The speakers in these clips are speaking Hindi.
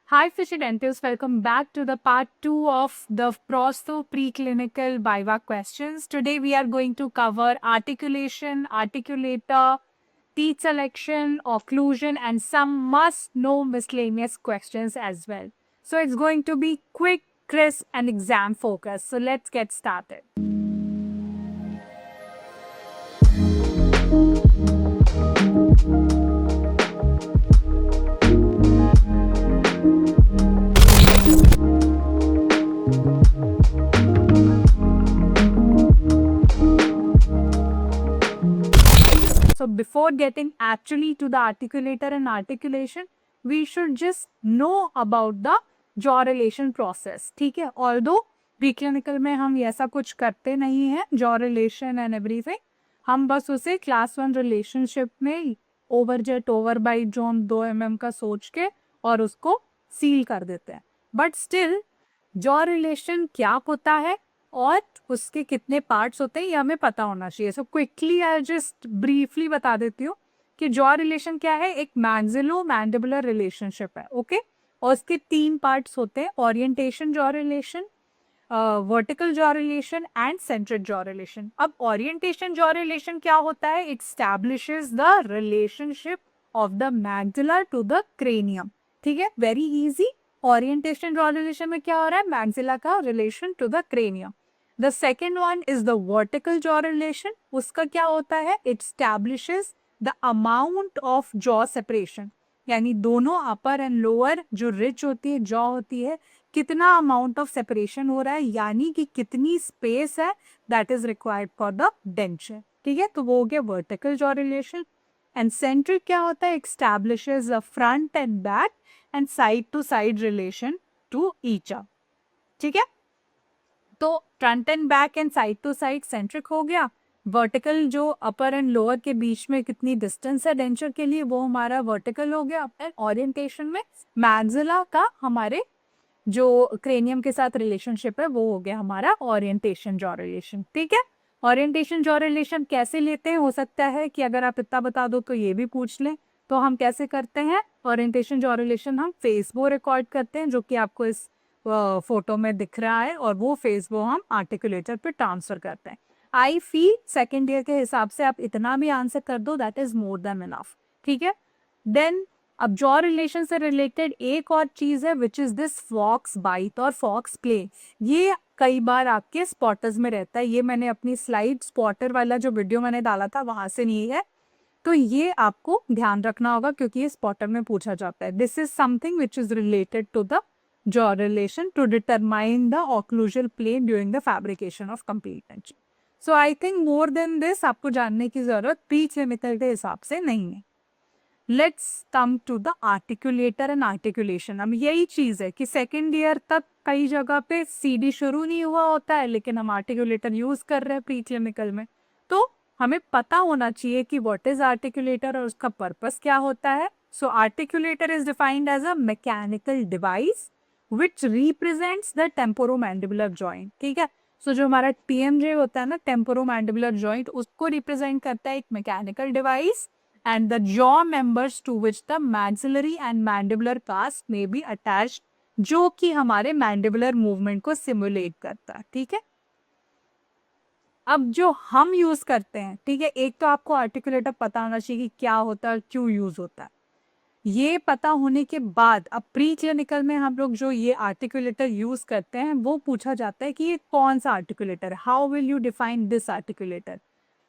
Hi, Fishy Dentists. Welcome back to the part 2 of the Prosto preclinical Viva questions. Today, we are going to cover articulation, articulator, teeth selection, occlusion, and some must know miscellaneous questions as well. So, it's going to be quick, crisp, and exam focused. So, let's get started. So before getting actually to the articulator and articulation, we should just know about the jaw relation process. ठीक है, although preclinical में हम ऐसा कुछ करते नहीं हैं jaw relation and everything, हम बस उसे class 1 relationship में overjet overbite zone 2 mm का सोच के और उसको seal कर देते हैं. But still jaw relation क्या होता है और उसके कितने पार्ट्स होते हैं ये हमें पता होना चाहिए. So quickly I just briefly बता देती हूँ कि जॉ रिलेशन क्या है. एक मैक्सिलो मैंडिबुलर रिलेशनशिप है. ओके और उसके 3 पार्ट्स होते हैं. Orientation jaw relation, vertical jaw relation and centric jaw relation. अब ओरिएंटेशन जॉ रिलेशन क्या होता है? It establishes the relationship of the maxillar to the cranium. ठीक है, very easy. Orientation jaw relation में क्या हो रहा है? मैक्सिला का relation to the cranium. The second one is the vertical jaw relation. उसका क्या होता है? It establishes the amount of jaw separation. यानी दोनों अपर एंड लोअर जो रिच होती है जॉ होती है, कितना अमाउंट ऑफ सेपरेशन हो रहा है, यानी कि कितनी स्पेस है that is required for the denture. ठीक है, तो वो हो गया vertical jaw relation. And centric क्या होता है? Establishes the front and back and side to side relation to each other. ठीक है, तो front and back and side to side centric हो गया. वर्टिकल जो अपर एंड लोअर के बीच में कितनी डिस्टेंस है डेंचर के लिए, वो हमारा वर्टिकल हो गया. एंड ओरिएंटेशन में मैक्सिला का हमारे जो क्रेनियम के साथ रिलेशनशिप है वो हो गया हमारा ओरिएंटेशन जॉ रिलेशन. ठीक है, ओरिएंटेशन जॉ रिलेशन कैसे लेते हैं? हो सकता है कि अगर आप इतना बता दो तो ये भी पूछ लें. तो हम कैसे करते हैं ओरिएंटेशन जॉ रिलेशन? हम फेस बो रिकॉर्ड करते हैं जो कि आपको इस फोटो में दिख रहा है, और वो फेस वो हम आर्टिकुलेटर पे ट्रांसफर करते हैं. आई फील सेकेंड ईयर के हिसाब से आप इतना भी आंसर कर दो, that is more than enough. ठीक है, देन अब जॉ रिलेशन से रिलेटेड एक और चीज है which is this fox bite और फॉक्स प्ले. ये कई बार आपके स्पॉटर्स में रहता है. ये मैंने अपनी स्लाइड स्पॉटर वाला जो वीडियो मैंने डाला था वहां से नहीं है, तो ये आपको ध्यान रखना होगा क्योंकि ये स्पॉटर में पूछा जाता है. This is something which is related to the jaw relation to determine the occlusal plane during the fabrication of complete denture. So I think more than this आपको जानने की जरूरत प्रीक्लिनिकल के हिसाब से नहीं है. Let's come to the articulator and articulation. अब यही चीज है कि सेकेंड ईयर तक कई जगह पे CD शुरू नहीं हुआ होता है, लेकिन हम आर्टिकुलेटर यूज कर रहे हैं प्रीक्लिनिकल में. तो हमें पता होना चाहिए कि व्हाट इज आर्टिकुलेटर और उसका पर्पस क्या होता है. सो articulator is defined as a mechanical device which represents the temporomandibular joint. ठीक है, सो जो हमारा TMJ होता है ना, टेम्पोरोमैंडिबुलर जॉइंट, उसको रिप्रेजेंट करता है एक mechanical device and the jaw members to which the maxillary and mandibular cast may be attached, जो कि हमारे मैंडिबुलर मूवमेंट को सिमुलेट करता है. ठीक है, अब जो हम यूज करते हैं, ठीक है, एक तो आपको आर्टिकुलेटर पता होना चाहिए कि क्या होता है, क्यों यूज होता है. ये पता होने के बाद अब प्री क्लिनिकल में हम लोग जो ये आर्टिकुलेटर यूज करते हैं वो पूछा जाता है कि ये कौन सा आर्टिकुलेटर है. How will you define this articulator?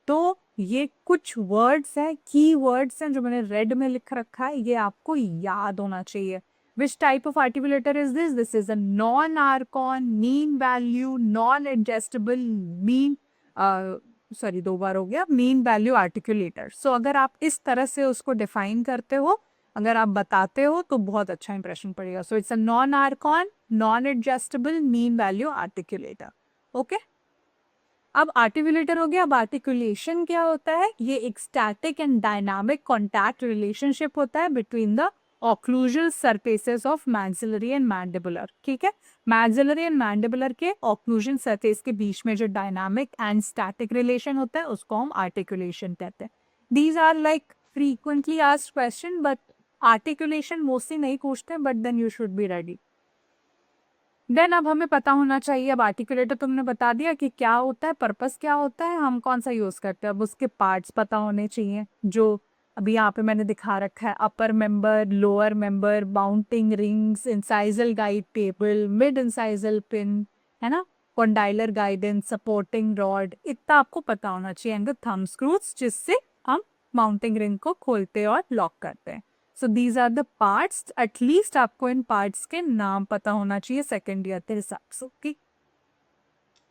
तो ये कुछ वर्ड्स हैं, की वर्ड्स हैं जो मैंने रेड में लिख रखा है, ये आपको याद होना चाहिए. Which type of articulator is this? This is a non arcon, mean value, non adjustable, mean sorry 2 बार हो गया, मीन वैल्यू आर्टिकुलेटर. सो अगर आप इस तरह से उसको डिफाइन करते हो, अगर आप बताते हो तो बहुत अच्छा इंप्रेशन पड़ेगा. So it's a non arcon, non adjustable, mean value articulator. Okay, अब आर्टिकुलेटर हो गया. अब आर्टिकुलेशन क्या होता है? ये एक static and dynamic contact relationship होता है between the occlusal surfaces of maxillary and mandibular. ठीक है, मैक्सिलरी एंड मैंडिबुलर के ऑक्लूजन सरफेस के बीच में जो डायनामिक एंड स्टैटिक रिलेशन होता है उसको हम आर्टिकुलेशन कहते हैं. These are like frequently asked question, but articulation mostly नहीं पूछते, but then you should be ready. Then अब हमें पता होना चाहिए, अब आर्टिकुलेटर तुमने बता दिया कि क्या होता है, पर्पस क्या होता है, हम कौन सा यूज करते हैं। अब उसके पार्ट्स पता होने चाहिए, जो अभी यहाँ पे मैंने दिखा रखा है। Upper member, lower member, mounting rings, incisal guide table, mid incisal pin, है ना, कॉन्डाइलर गाइडेंस, सपोर्टिंग रॉड, इतना आपको पता होना चाहिए। एंड थंब स्क्रूज, जिससे हम माउंटिंग रिंग को खोलते और लॉक करते हैं। So these are the parts, at least आपको इन पार्ट्स के नाम पता होना चाहिए सेकेंड ईयर के हिसाब से। ओके,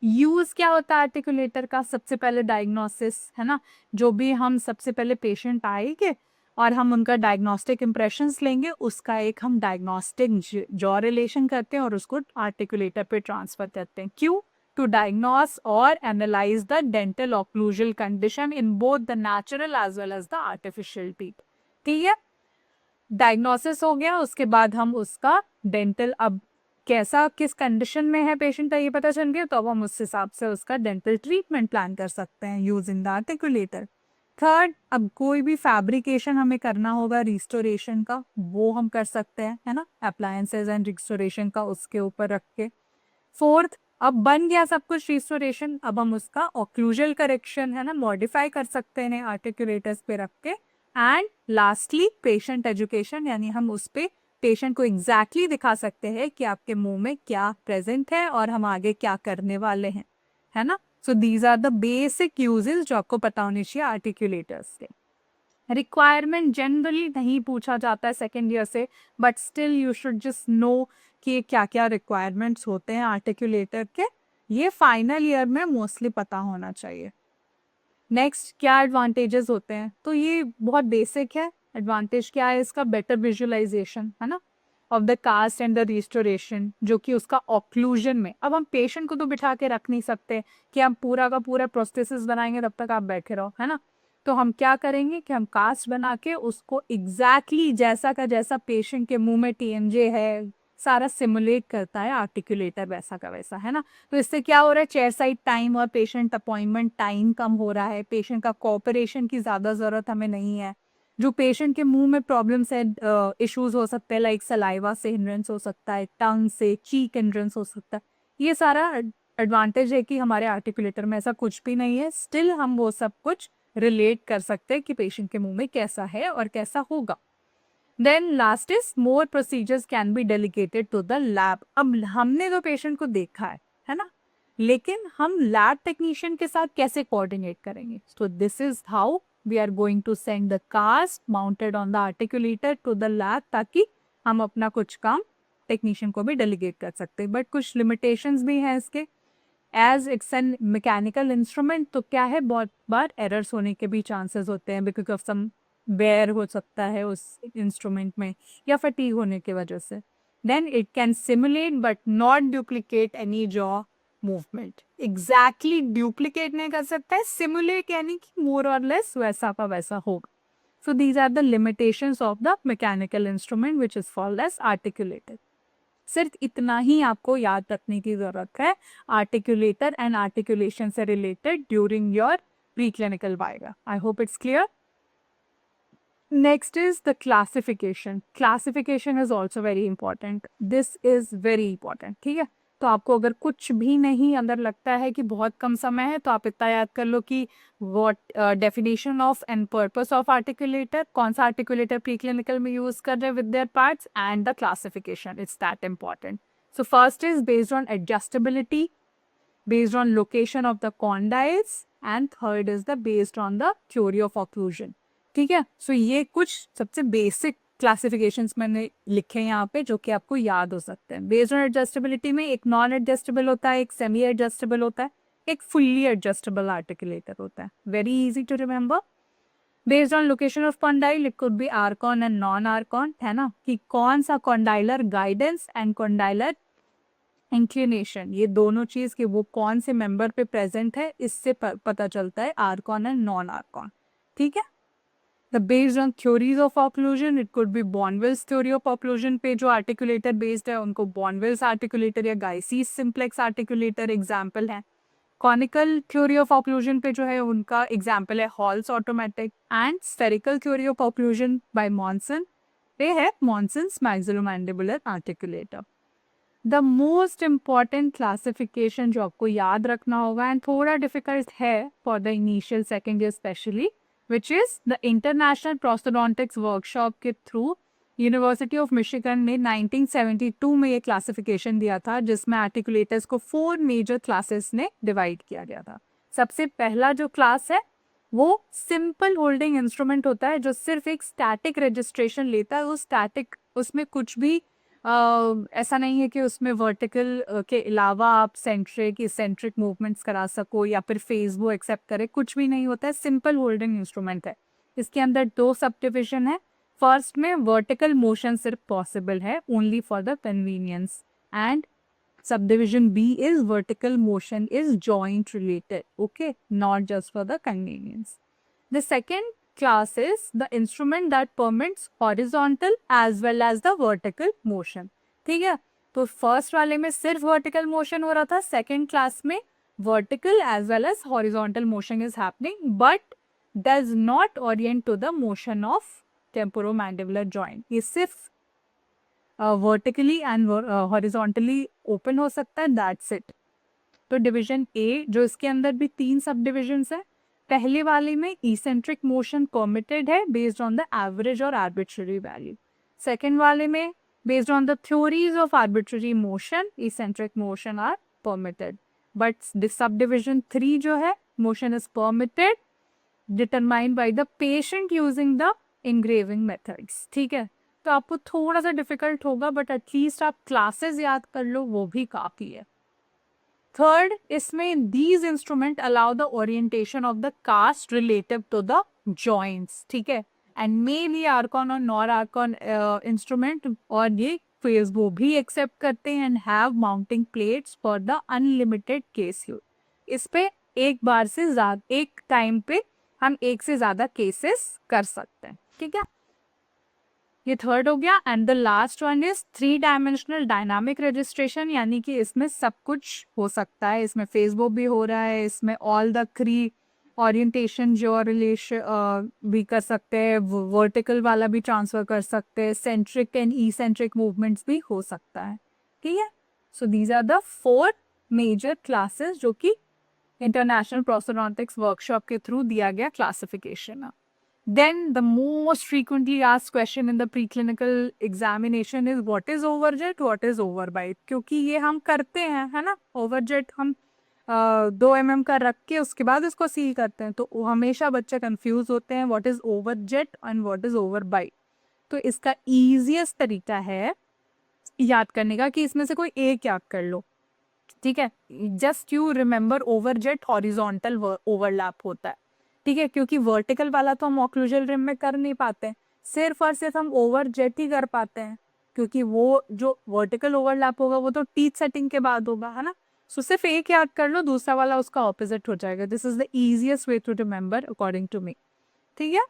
यूज क्या होता है आर्टिकुलेटर का? सबसे पहले डायग्नोसिस, है ना, जो भी हम सबसे पहले पेशेंट आएंगे और हम उनका डायग्नोस्टिक इम्प्रेशंस लेंगे, उसका एक हम डायग्नोस्टिक जॉ रिलेशन करते हैं और उसको आर्टिकुलेटर पे ट्रांसफर करते हैं। क्यों? टू डायग्नोस और analyse the dental occlusal condition in both the natural as well as the artificial teeth. ठीक है, डायग्नोसिस हो गया, उसके बाद हम उसका डेंटल, अब कैसा किस कंडीशन में है पेशेंट का ये पता चल गया, तो अब हम उस हिसाब से उसका डेंटल ट्रीटमेंट प्लान कर सकते हैं यूजिंग द आर्टिकुलेटर। थर्ड, अब कोई भी फैब्रिकेशन हमें करना होगा रिस्टोरेशन का, वो हम कर सकते हैं, है ना, अप्लायंसेज एंड रिस्टोरेशन का उसके ऊपर रख के। फोर्थ, अब बन गया सब कुछ रिस्टोरेशन, अब हम उसका ऑक्लूजल करेक्शन, है ना, मॉडिफाई कर सकते हैं आर्टिकुलेटर्स पे रख के। एंड लास्टली पेशेंट एजुकेशन, यानी हम उस पे पेशेंट को एग्जैक्टली दिखा सकते हैं कि आपके मुंह में क्या प्रेजेंट है और हम आगे क्या करने वाले हैं, है ना। So these are the basic uses जो आपको पता होने चाहिए आर्टिकुलेटर्स के। रिक्वायरमेंट जनरली नहीं पूछा जाता है सेकेंड ईयर से, but still you should just know कि क्या क्या रिक्वायरमेंट्स होते हैं आर्टिकुलेटर के, ये फाइनल ईयर में मोस्टली पता होना चाहिए। नेक्स्ट, क्या एडवांटेजेस होते हैं? तो ये बहुत बेसिक है। एडवांटेज क्या है इसका? बेटर विजुअलाइजेशन, है ना, of the cast and the restoration, जो कि उसका ऑक्लूजन में, अब हम पेशेंट को तो बिठा के रख नहीं सकते कि हम पूरा का पूरा प्रोस्थेसिस बनाएंगे तब तक आप बैठे रहो, है ना। तो हम क्या करेंगे कि हम कास्ट बना के उसको एग्जैक्टली जैसा का जैसा पेशेंट के मुंह में टीएमजे है सारा सिमुलेट करता है आर्टिकुलेटर, वैसा का वैसा, है ना। तो इससे क्या हो रहा है? चेयर साइड टाइम और पेशेंट अपॉइंटमेंट टाइम कम हो रहा है, पेशेंट का कोऑपरेशन की ज़्यादा ज़रूरत हमें नहीं है। जो पेशेंट के मुंह में प्रॉब्लम्स है, इश्यूज हो सकते हैं, लाइक सलाइवा से हिंड्रेंस हो सकता है, टंग से, चीक हिंड्रेंस हो सकता है, ये सारा एडवांटेज है कि हमारे आर्टिकुलेटर में ऐसा कुछ भी नहीं है। स्टिल हम वो सब कुछ रिलेट कर सकते हैं कि पेशेंट के मुंह में कैसा है और कैसा होगा। Then last is more procedures can be delegated to the lab. अब हमने तो पेशेंट को देखा है ना, लेकिन हम लैब टेक्नीशियन के साथ कैसे कोऑर्डिनेट करेंगे? So this is how we are going to send the cast mounted on the articulator to the lab, ताकि हम अपना कुछ काम टेक्नीशियन को भी डेलीगेट कर सकते हैं। बट कुछ लिमिटेशंस भी हैं इसके, as it's an mechanical instrument, तो क्या है, बहुत बार एरर्स होने के भी चांसेस होते हैं बिकॉज ऑफ सम वेयर हो सकता है उस इंस्ट्रूमेंट में, या फटीग होने की वजह से। Then it can simulate but not duplicate any jaw movement. Exactly duplicate नहीं कर सकता है, सिमुलेट यानी कि मोर और लेस वैसा का वैसा होगा। So these are the limitations of the mechanical instrument which is called as articulator. सिर्फ इतना ही आपको याद रखने की जरूरत है आर्टिकुलेटर एंड आर्टिकुलेशन से related during your pre clinical viva. I hope it's clear. Next is the classification. Classification is also very important. This is very important. ठीक है, तो आपको अगर कुछ भी नहीं अंदर लगता है कि बहुत कम समय है, तो आप इतना याद कर लो कि what definition of and purpose of articulator, कौन सा articulator preclinical में use कर रहे हैं with their parts, and the classification. It's that important. So first is based on adjustability, based on location of the condyles, and third is the based on the theory of occlusion. ठीक है, सो ये कुछ सबसे बेसिक क्लासिफिकेशंस मैंने लिखे हैं यहाँ पे जो कि आपको याद हो सकते हैं। बेस्ड ऑन एडजस्टेबिलिटी में एक नॉन एडजस्टेबल होता है, एक सेमी एडजस्टेबल होता है, एक फुल्ली एडजस्टेबल आर्टिकुलेटर होता है। Very easy to remember. Based on location of condyle, it could be arcon and non arcon, है ना, कि कौन सा condylar guidance and condylar inclination, ये दोनों चीज कि वो कौन से मेंबर पे प्रेजेंट है, इससे पता चलता है आर्कॉन एंड नॉन आर्कॉन। ठीक है, The based on theories of occlusion, it could be Bonville's theory of occlusion पे जो articulator based है उनको Bonville's articulator या Guy's simplex articulator example है। Conical theory of occlusion पे जो है उनका example है Hall's automatic, and spherical theory of occlusion by Monson पे है Monson's maxillomandibular articulator. The most important classification जो आपको याद रखना होगा एंड थोड़ा डिफिकल्ट है for the initial second year specially, which is the international prosthodontics workshop के थ्रू यूनिवर्सिटी ऑफ मिशिगन ने 1972 में ये क्लासिफिकेशन दिया था, जिसमें आर्टिकुलेटर्स को 4 मेजर क्लासेस ने डिवाइड किया गया था। सबसे पहला जो क्लास है वो सिंपल होल्डिंग इंस्ट्रूमेंट होता है, जो सिर्फ एक स्टैटिक रजिस्ट्रेशन लेता है। वो स्टैटिक, उसमें कुछ भी ऐसा नहीं है कि उसमें वर्टिकल के अलावा आप सेंट्रिक इसेंट्रिक मूवमेंट्स करा सको या फिर फेज वो एक्सेप्ट करे, कुछ भी नहीं होता है। सिंपल होल्डिंग इंस्ट्रूमेंट है। इसके अंदर 2 सब डिविजन है। फर्स्ट में वर्टिकल मोशन सिर्फ पॉसिबल है only for the convenience, and subdivision B is vertical motion is joint related, okay, not just for the convenience. The second class is the instrument that permits horizontal as well as the vertical motion. ठीक है, तो फर्स्ट वाले में सिर्फ वर्टिकल मोशन हो रहा था, सेकेंड क्लास में vertical as well as horizontal motion is happening but does not orient to the motion of temporomandibular joint. ये सिर्फ वर्टिकली एंड हॉरिजॉन्टली ओपन हो सकता है, दैट्स इट। तो डिवीजन ए, जो इसके अंदर भी 3 सब डिविजन्स है। पहले वाले में इसेंट्रिक मोशन परमिटेड है बेस्ड ऑन द एवरेज और आर्बिट्ररी वैल्यू। सेकेंड वाले में based on the theories of arbitrary motion eccentric motion are permitted, but subdivision 3 जो है motion is permitted determined by the patient using the engraving methods. ठीक है, तो आपको थोड़ा सा डिफिकल्ट होगा बट एटलीस्ट आप क्लासेस याद कर लो, वो भी काफी है। थर्ड, इसमें these instrument allow the orientation of the cast relative to the joints. ठीक है, एंड मेनली आर्कॉन और नॉर आर्कॉन इंस्ट्रूमेंट और ये फेज वो भी एक्सेप्ट करते हैं and have mounting plates for the unlimited case use. इस पे एक बार से ज्यादा, एक टाइम पे हम एक से ज्यादा केसेस कर सकते हैं। ठीक है, ये थर्ड हो गया। And the last one is 3 dimensional dynamic registration, यानी कि इसमें सब कुछ हो सकता है। इसमें फेसबुक भी हो रहा है, इसमें ऑल द 3 ओरिएंटेशन जो रिलेशन भी कर सकते हैं, वर्टिकल वाला भी ट्रांसफर कर सकते हैं, सेंट्रिक एंड इसेंट्रिक मूवमेंट्स भी हो सकता है। ठीक है, so these are the 4 major classes जो कि इंटरनेशनल प्रोस्टोडोंटिक्स वर्कशॉप के थ्रू दिया गया क्लासिफिकेशन है। Then the most frequently asked question in the preclinical examination is what is overjet, what is overbite, क्योंकि ये हम करते हैं, है ना। overjet हम 2 mm का रख के उसके बाद उसको सील करते हैं, तो हमेशा बच्चे कंफ्यूज होते हैं what is overjet and what is overbite। तो इसका easiest तरीका है याद करने का कि इसमें से कोई एक याद कर लो। ठीक है, just you remember overjet horizontal overlap होता है। ठीक है, क्योंकि वर्टिकल वाला तो हम ऑक्लूजल रिम में कर नहीं पाते, सिर्फ और सिर्फ हम ओवरजेट ही कर पाते हैं, क्योंकि वो जो वर्टिकल ओवरलैप होगा वो तो टीथ सेटिंग के बाद होगा, है ना। सो सिर्फ एक याद कर लो, दूसरा वाला उसका ऑपोजिट हो जाएगा। This is the easiest way to remember according to me. ठीक है,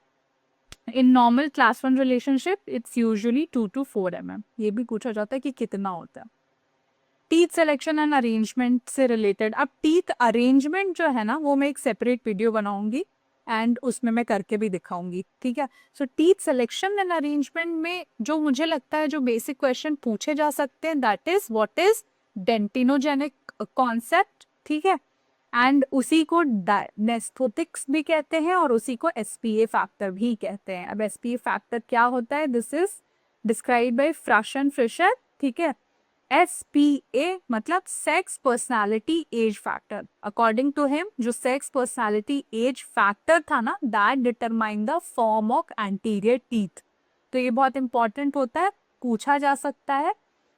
in normal class 1 relationship it's usually 2 to 4 mm। ये भी पूछा जाता है कि कितना होता है। टीथ सिलेक्शन एंड अरेंजमेंट से रिलेटेड, अब टीथ अरेंजमेंट जो है ना वो मैं एक सेपरेट वीडियो बनाऊंगी एंड उसमें मैं करके भी दिखाऊंगी। ठीक है, सो टीथ सिलेक्शन एंड अरेंजमेंट में जो मुझे लगता है जो बेसिक क्वेश्चन पूछे जा सकते हैं, that is what is dentinogenic concept. ठीक है, एंड उसी को नेस्थोटिक्स भी कहते हैं और उसी को एसपीए फैक्टर भी कहते हैं। अब एसपीए फैक्टर क्या होता है, this is describe by Frush and Fisher. ठीक है, SPA मतलब sex personality age factor. According to him जो सेक्स पर्सनालिटी एज फैक्टर था ना, that determine the form of anterior teeth. तो ये बहुत इंपॉर्टेंट होता है, पूछा जा सकता है,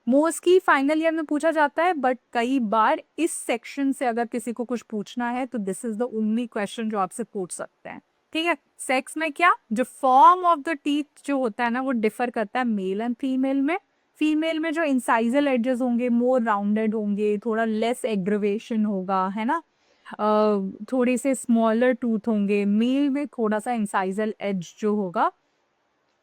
मोस्टली फाइनल ईयर में पूछा जाता है, बट कई बार इस सेक्शन से अगर किसी को कुछ पूछना है तो this is the only question जो आपसे पूछ सकते हैं। ठीक है, सेक्स में क्या, जो फॉर्म ऑफ द टीथ जो होता है ना वो डिफर करता है मेल एंड फीमेल में। फीमेल में जो इंसाइजल एजेस होंगे मोर राउंडेड होंगे, थोड़ा लेस एग्रीवेशन होगा, है ना, थोड़े से स्मॉलर टूथ होंगे। मेल में थोड़ा सा इंसाइजल एज जो होगा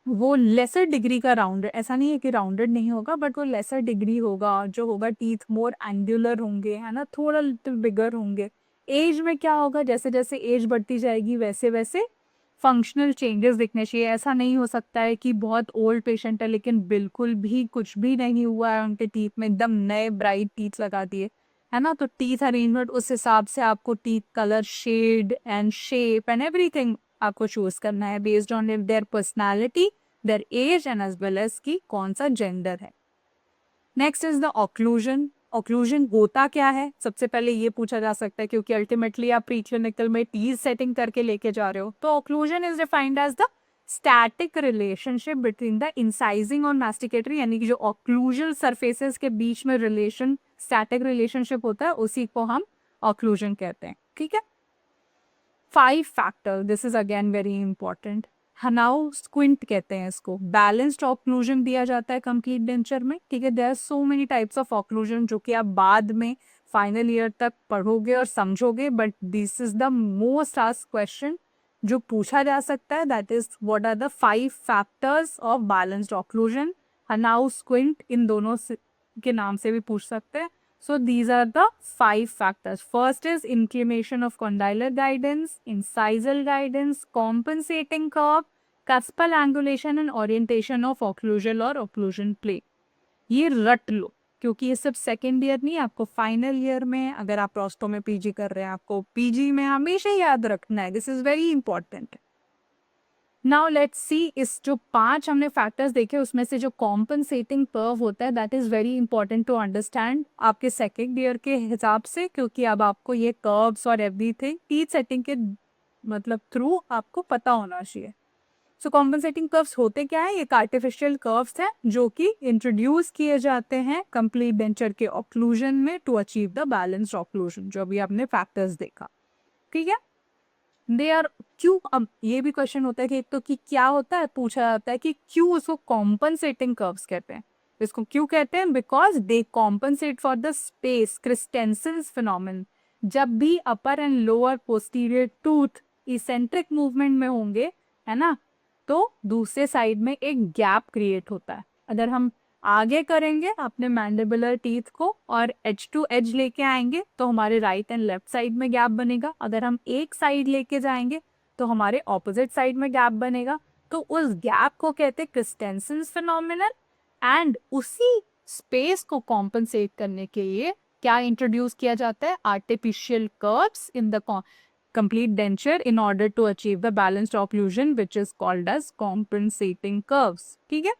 वो लेसर डिग्री का राउंडेड, ऐसा नहीं है कि राउंडेड नहीं होगा, बट वो लेसर डिग्री होगा। जो होगा टीथ मोर एंगुलर होंगे, है ना, थोड़ा लिटिल बिगर होंगे। एज में क्या होगा, जैसे जैसे एज बढ़ती जाएगी वैसे वैसे फंक्शनल चेंजेस दिखने चाहिए। ऐसा नहीं हो सकता है कि बहुत ओल्ड पेशेंट है लेकिन बिल्कुल भी कुछ भी नहीं हुआ है उनके टीथ में, एकदम नए ब्राइट टीथ लगा दिए, है ना। तो टीथ अरेंजमेंट उस हिसाब से आपको teeth colour, shade and shape and everything आपको चूज करना है based on their personality, their age and as well as की कौन सा जेंडर है। Next is the occlusion. Occlusion होता क्या है, सबसे पहले ये पूछा जा सकता है क्योंकि अल्टीमेटली आप प्री क्लिनिकल में टीज सेटिंग करके लेके जा रहे हो। तो occlusion is defined as the static relationship between the incising और मास्टिकेटरी, यानी कि जो ऑक्लूजल सरफेसेस के बीच में रिलेशन, स्टैटिक रिलेशनशिप होता है, उसी को हम ऑक्लूजन कहते हैं। ठीक है। 5 factor, this is again very important. Hanau's quint कहते हैं इसको। बैलेंस्ड ऑक्लूजन दिया जाता है कंप्लीट डेंचर में। ठीक है। There are so many types of occlusion जो कि आप बाद में फाइनल ईयर तक पढ़ोगे और समझोगे, but this is the most asked question जो पूछा जा सकता है, that is what are the 5 factors of balanced occlusion. Hanau's quint इन दोनों के नाम से भी पूछ सकते हैं। So these are the 5 factors. First is inclination of condylar guidance, incisal guidance, compensating curve, cuspal angulation and orientation of occlusal or occlusion plane. ये रट लो क्योंकि ये सब सेकेंड ईयर नहीं, आपको फाइनल ईयर में, अगर आप प्रोस्टो में पीजी कर रहे हैं, आपको पीजी में हमेशा याद रखना है। This is very important. Now let's सी, इस जो 5 हमने फैक्टर्स देखे उसमें से जो कॉम्पनसेटिंग कर्व होता है, that is very important to understand आपके सेकेंड ईयर के हिसाब से, क्योंकि अब आपको ये कर्व्स और एवरीथिंग टीथ सेटिंग के मतलब थ्रू आपको पता होना चाहिए। सो कॉम्पनसेटिंग कर्व्स होते क्या है, ये आर्टिफिशियल कर्व्स हैं जो कि इंट्रोड्यूस किए जाते हैं कंप्लीट डेंचर के ऑक्लूजन में to achieve the balanced occlusion, जो अभी आपने फैक्टर्स देखा। ठीक है। दे आर क्यों, अब ये भी क्वेश्चन होता है कि एक तो कि क्या होता है, पूछा जाता है कि क्यों उसको कॉम्पनसेटिंग कर्व्स कहते हैं। इसको क्यों कहते हैं, because they compensate for the space Christensen's phenomenon. जब भी upper and lower posterior tooth eccentric movement में होंगे, है ना, तो दूसरे साइड में एक गैप क्रिएट होता है। अगर हम आगे करेंगे अपने मैंडिबुलर टीथ को और एज टू एज लेके आएंगे तो हमारे राइट एंड लेफ्ट साइड में गैप बनेगा। अगर हम एक साइड लेके जाएंगे तो हमारे ऑपोजिट साइड में गैप बनेगा। तो उस गैप को कहते हैं क्रिस्टेंसेंस फिनोमिनन। एंड उसी स्पेस को कॉम्पनसेट करने के लिए क्या इंट्रोड्यूस किया जाता है, artificial curves in the complete denture in order to achieve the balanced occlusion, which is called as compensating curves. ठीक है।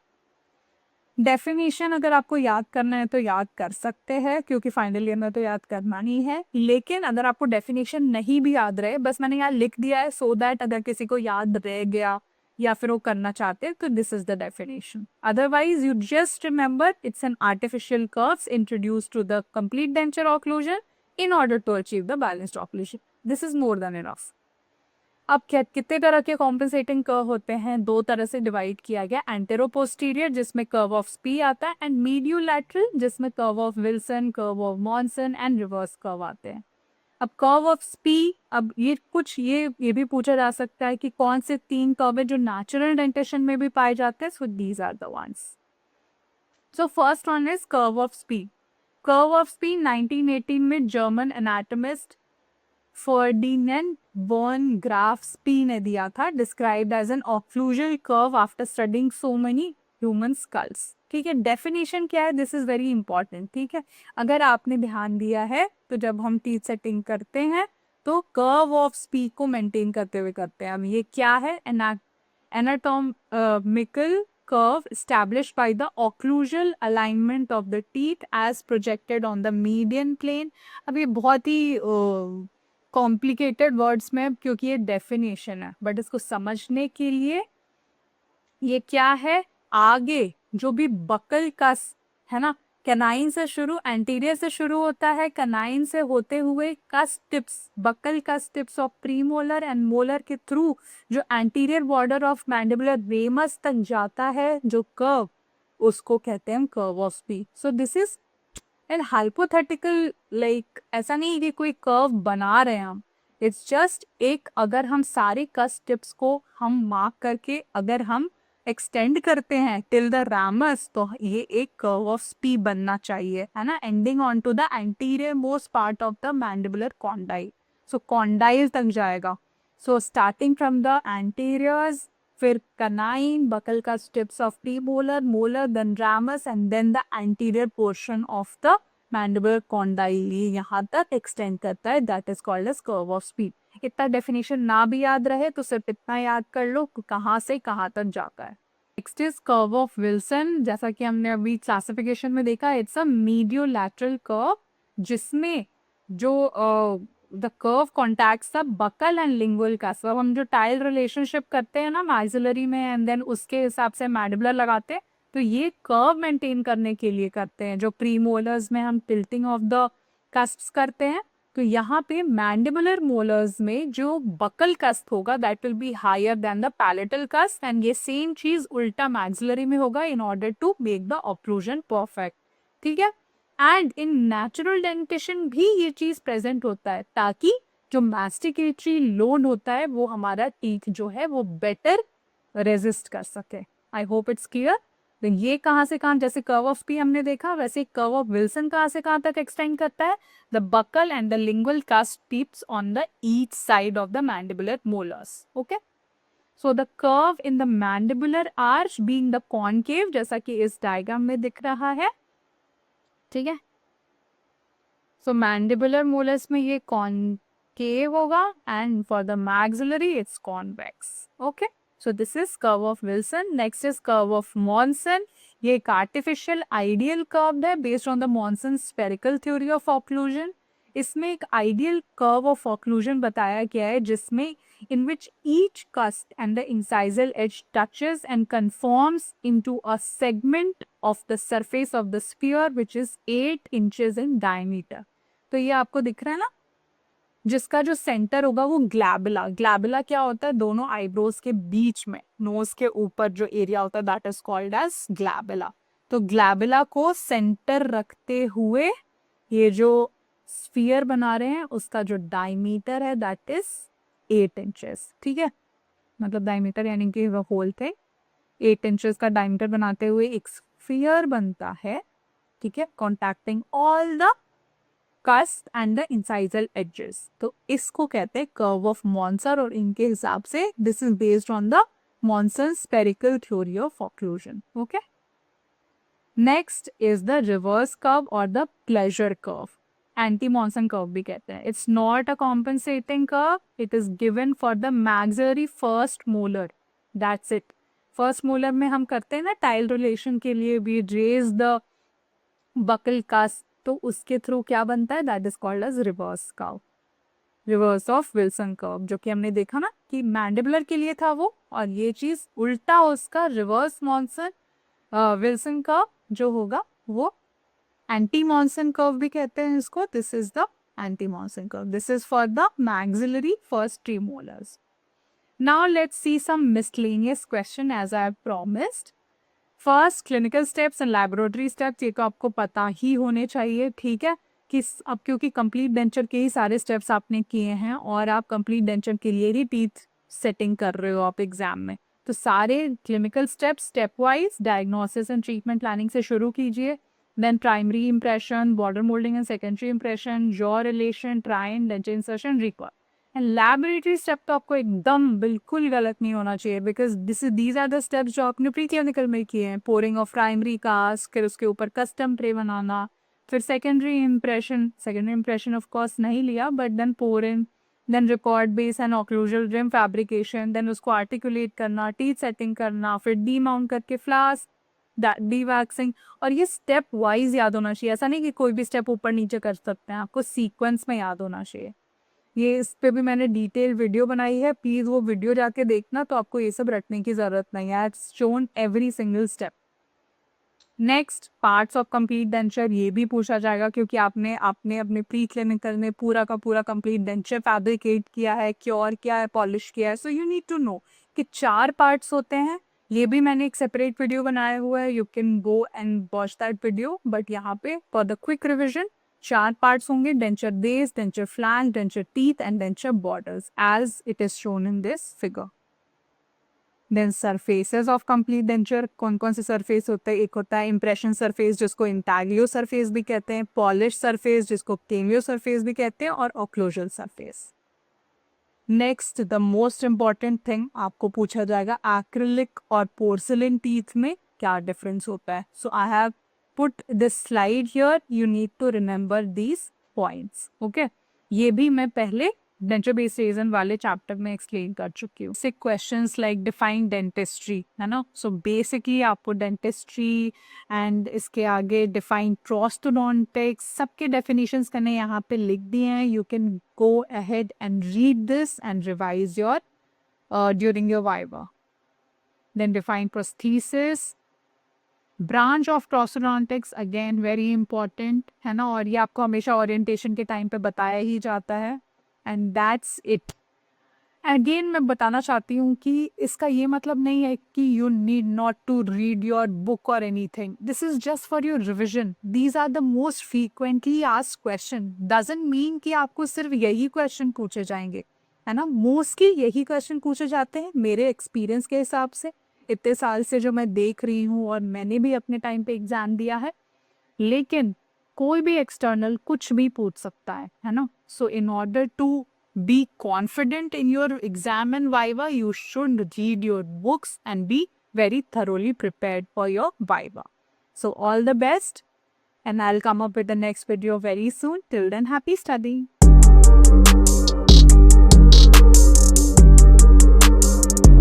डेफिनेशन अगर आपको याद करना है तो याद कर सकते हैं, क्योंकि फाइनल ईयर में तो याद करना नहीं है। लेकिन अगर आपको डेफिनेशन नहीं भी याद रहे, बस मैंने यहाँ लिख दिया है सो दैट अगर किसी को याद रह गया या फिर वो करना चाहते हैं तो this is the definition. Otherwise you just remember it's an artificial curves introduced to the complete denture occlusion in order to achieve the balanced occlusion. This is more than enough. अब कितने तरह के कॉम्पनसेटिंग कर्व होते हैं, 2 तरह से डिवाइड किया गया। एंटेरो पोस्टीरियर जिसमें कर्व ऑफ स्पी आता है, एंड मीडियो लैटरल जिसमें curve of Wilson, curve of monsoon and reverse curve आते हैं। अब कर्व ऑफ स्पी, अब ये भी पूछा जा सकता है कि कौन से 3 कर्व है जो नेचुरल डेंटेशन में भी पाए जाते हैं। So these are the ones. So first one is curve of Spee. Curve of Spee 1918 में German anatomist Ferdinand von Graf Spee ने दिया था, described as an occlusal curve after studying so many human skulls. ठीक है। डेफिनेशन क्या है, दिस इज वेरी इंपॉर्टेंट। ठीक है। अगर आपने ध्यान दिया है तो जब हम टीथ सेटिंग करते हैं तो कर्व ऑफ स्पी को मेंटेन करते हुए करते हैं। अब ये क्या है, anatomical curve established by the occlusal alignment of the teeth as projected on the median plane। अब ये बहुत ही कॉम्प्लिकेटेड वर्ड्स में, क्योंकि ये डेफिनेशन है, बट इसको समझने के लिए ये क्या है, आगे जो भी बकल कस है ना, कैनाइन से शुरू, एंटीरियर से शुरू होता है, कैनाइन से होते हुए cusp tips, buccal cusp tips of premolar and molar के थ्रू जो anterior border of mandibular ramus तक जाता है, जो कर्व, उसको कहते हैं curve of Spee. So this is and hypothetical, like ऐसा नहीं कि कोई कर्व बना रहे हैं हम, इट्स जस्ट एक, अगर हम सारे कस टिप्स को हम मार्क करके अगर हम एक्सटेंड करते हैं टिल द रामस, तो ये एक कर्व ऑफ स्पी बनना चाहिए, है ना, ending on to the anterior most part of the mandibular condyle. So condyle तक जाएगा। So starting from the anteriors, फिर canine, buccal cusp tips of premolar, molar, then ramus, and then the anterior portion of the mandibular condyle यहाँ तक extend करता है. That is called as curve of speech. इतना definition ना भी याद रहे तो सिर्फ इतना याद कर लो कहाँ से कहाँ तक जाता है. Next is curve of Wilson. जैसा कि हमने अभी क्लासिफिकेशन में देखा, इट्स अ मीडियोलैटरल कर्व जिसमें जो the curve contacts the buckle and lingual cusp. अब हम जो टाइल रिलेशनशिप करते हैं ना मैक्सिलरी में एंड देन उसके हिसाब से मैंडिबुलर लगाते हैं, तो ये कर्व मेंटेन करने के लिए करते हैं. जो प्रीमोलर्स में हम टिल्टिंग ऑफ द कस्प्स करते हैं, तो यहाँ पे मैंडिबुलर मोलर्स में जो बकल कस्प होगा that will be higher than the palatal cusp, and ये सेम चीज उल्टा मैक्सिलरी में होगा in order to make the occlusion perfect. ठीक है. एंड इन नेचुरल डेंटिशन भी ये चीज प्रेजेंट होता है ताकि जो मास्टिकेटरी लोड होता है वो हमारा टीथ जो है वो बेटर रेजिस्ट कर सके. आई होप इट्स क्लियर. तो ये कहाँ से कहाँ, जैसे कर्व ऑफ पी हमने देखा वैसे कर्व ऑफ विल्सन कहाँ से कहाँ तक एक्सटेंड करता है. The buckle and the lingual cusp tips on the each side of the mandibular molars. Okay. So the curve in the mandibular arch being the concave, जैसा कि इस डायग्राम में दिख रहा है. ठीक है. So mandibular molars में ये concave होगा and for the maxillary it's convex. Okay. So this is curve of Wilson. Next is curve of Monson. ये एक artificial ideal curve है based on the Monson's spherical theory of occlusion. इसमें एक ideal curve of occlusion बताया गया है जिसमें in which each cusp and the incisal edge touches and conforms into a segment of the surface of the sphere which is 8 inches in diameter. तो ये आपको दिख रहा है ना, जिसका जो सेंटर होगा वो ग्लैबुला. ग्लैबुला क्या होता है, दोनों आईब्रोज के बीच में नोज के ऊपर जो एरिया होता है दैट इज कॉल्ड एज ग्लैबुला. तो ग्लैबुला को सेंटर रखते हुए ये जो स्फीयर बना रहे हैं उसका जो डायमीटर है दैट इज 8 इंचेस. ठीक है. मतलब डायमीटर यानी कि वो होल थे 8 इंचेस का डायमीटर बनाते हुए एक स्फीयर बनता है. ठीक है. Contacting all the cusp and the incisal edges. तो इसको कहते हैं curve of Monson और इनके हिसाब से this is based on the Monson's spherical theory of occlusion. Okay. Next is the reverse curve or the pleasure curve. Anti-Monson curve भी कहते हैं. It's not a compensating curve. It is given for the maxillary first molar. That's it. First molar में हम करते हैं ना tile relation के लिए we raise the buccal cusp, तो उसके थ्रू क्या बनता है that is called as reverse curve. Reverse of Wilson curve जो कि हमने देखा ना कि मैंडिबुलर के लिए था वो, और ये चीज उल्टा उसका रिवर्स मॉन्सन विल्सन कर्व जो होगा वो एंटी मॉन्सन कर्व भी कहते हैं इसको. This is the anti Monson curve. This is for the maxillary first 3 molars. Now let's see some miscellaneous question as I have promised. First clinical steps and laboratory steps ये तो आपको पता ही होने चाहिए. ठीक है. कि अब क्योंकि कंप्लीट डेंचर के ही सारे स्टेप्स आपने किए हैं और आप कंप्लीट डेंचर के लिए ही टीथ सेटिंग कर रहे हो आप एग्जाम में, तो सारे clinical steps step wise diagnosis and treatment planning से शुरू कीजिए. Then primary impression, border moulding and secondary impression, jaw relation, try in, denture insertion, recall and laboratory step तो आपको एकदम बिल्कुल गलत नहीं होना चाहिए because these are the steps जो आपने प्री क्लिनिकल में किए हैं. पोरिंग ऑफ प्राइमरी कास्ट, फिर उसके ऊपर कस्टम ट्रे बनाना, फिर सेकेंडरी इंप्रेशन ऑफ कोर्स नहीं लिया but then pouring, then record base and occlusal rim fabrication, then उसको आर्टिकुलेट करना, टीथ सेटिंग करना, फिर डी माउंट करके फ्लास्क, डी वैक्सिंग. और ये स्टेप वाइज याद होना चाहिए. ऐसा नहीं कि कोई भी स्टेप ऊपर नीचे कर सकते हैं, आपको सीक्वेंस में याद होना चाहिए. ये इस पे भी मैंने डिटेल वीडियो बनाई है, प्लीज़ वो वीडियो जाके देखना, तो आपको ये सब रटने की ज़रूरत नहीं है. It's shown every single step. Next parts of complete denture ये भी पूछा जाएगा क्योंकि आपने अपने प्री क्लिनिकल में पूरा का पूरा कंप्लीट डेंचर फैब्रिकेट किया है, क्योर किया है, पॉलिश किया है. So you need to know कि 4 पार्ट्स होते हैं. ये भी मैंने एक सेपरेट वीडियो बनाया हुआ है, you can go and watch that video. But यहाँ पे for the quick revision 4 parts होंगे: denture base, denture flank, denture teeth and denture borders as it is shown in this figure. Then surfaces of complete denture कौन कौन से सरफेस होते हैं? एक होता है इंप्रेशन सरफेस जिसको इंटाग्लियो सरफेस भी कहते हैं, पॉलिश सरफेस जिसको केमियो सरफेस भी कहते हैं, और occlusal surface. Next the most important thing आपको पूछा जाएगा, एक्रिलिक और पोर्सिलिन टीथ में क्या डिफरेंस होता है. So I have put this slide here, you need to remember these points. Okay, ये भी मैं पहले डेंचर बेस्ड रीजन वाले चैप्टर में एक्सप्लेन कर चुकी हूँ. Six questions like define dentistry, है ना. सो बेसिकली आपको डेंटिस्ट्री एंड इसके आगे डिफाइन प्रोस्टोडोंटिक्स सबके डेफिनेशंस मैंने यहाँ पे लिख दिए हैं. You can go ahead and read this and revise your during your viva. Then define prosthesis, branch of prosthodontics again very important, है ना. और ये आपको हमेशा ओरिएंटेशन के टाइम पे बताया ही जाता है. And that's it. अगेन मैं बताना चाहती हूँ कि इसका ये मतलब नहीं है कि you need not to read your book और anything. This is just for your revision. These are the most frequently asked question. Doesn't mean कि आपको सिर्फ यही क्वेश्चन पूछे जाएंगे, है ना. मोस्टली यही क्वेश्चन पूछे जाते हैं मेरे एक्सपीरियंस के हिसाब से, इतने साल से जो मैं देख रही हूँ, और मैंने भी अपने टाइम पे एग्जाम दिया है. लेकिन कोई भी एक्सटर्नल कुछ भी पूछ सकता है ना. So in order to be confident in your exam and viva, you should read your books and be very thoroughly prepared for your viva. So all the best, and I'll come up with the next video very soon. Till then, happy studying.